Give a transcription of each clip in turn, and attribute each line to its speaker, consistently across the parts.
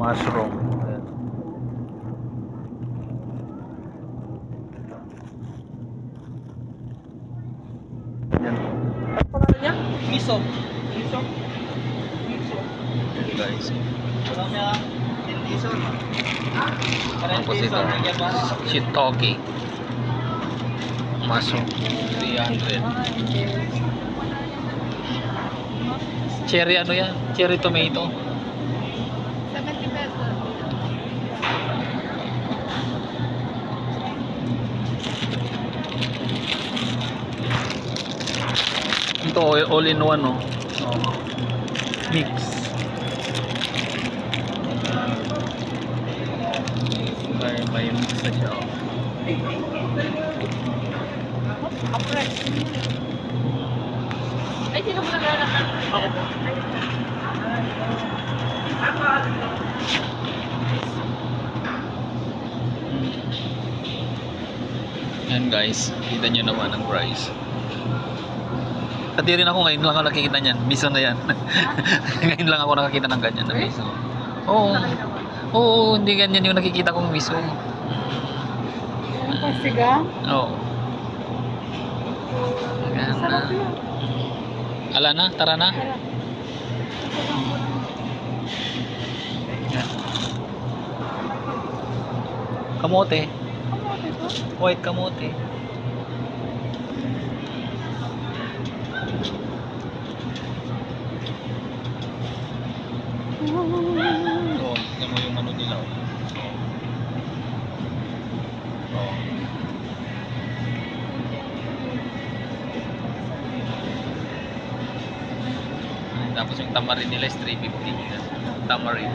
Speaker 1: mushroom. Ayan. Yan.
Speaker 2: Ano niya? Miso. Miso. Miso.
Speaker 1: Yan guys.
Speaker 2: Wala niya. Miso.
Speaker 1: Tapos ito, shiitake. Mushroom. 300. Cherry ano yan? Cherry tomato.
Speaker 3: 70 pesos.
Speaker 1: Ito all in one, no? Oh. Mix. May mix na siya. Oh.
Speaker 3: Apres. Ay, sino mo naglalakad?
Speaker 2: Ako po.
Speaker 1: Yan guys, kita nyo naman ang price. Pati rin ako ngayon lang ako nakikita niyan. Miso na yan. Ngayon lang ako nakakita ng ganyan na miso. Oo. Oo, hindi ganyan yung nakikita kong miso.
Speaker 3: Ang pasiga?
Speaker 1: Oo. Ayan na.
Speaker 3: Sarap yun.
Speaker 1: Ala na, tara na. Yan. Kamote.
Speaker 3: Kamote to?
Speaker 1: White kamote. Oo, tignan mo yung ano nila. Oo. Tapos yung tamarin nila is 350. Tamarin.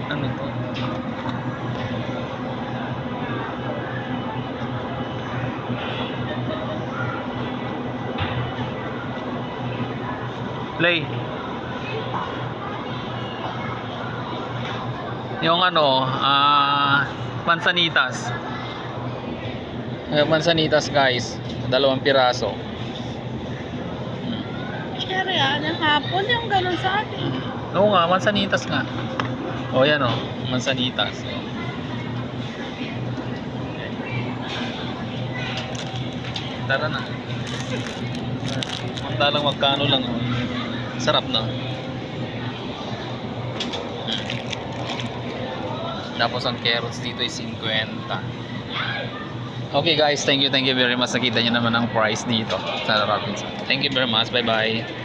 Speaker 1: Ano to? Lay. Yung ano, mansanitas. Mansanitas guys, 2 piraso.
Speaker 3: Cherry ng hapon yung ganun sa atin.
Speaker 1: Oo nga, mansanitas nga. O yan o, mansanitas. O. Tara na. Samantalang magkano lang. O. Sarap na. Tapos ang carrots dito is 50. Okay guys, thank you very much. Nakita nyo naman ang price dito sa Robinson. Thank you very much. Bye bye.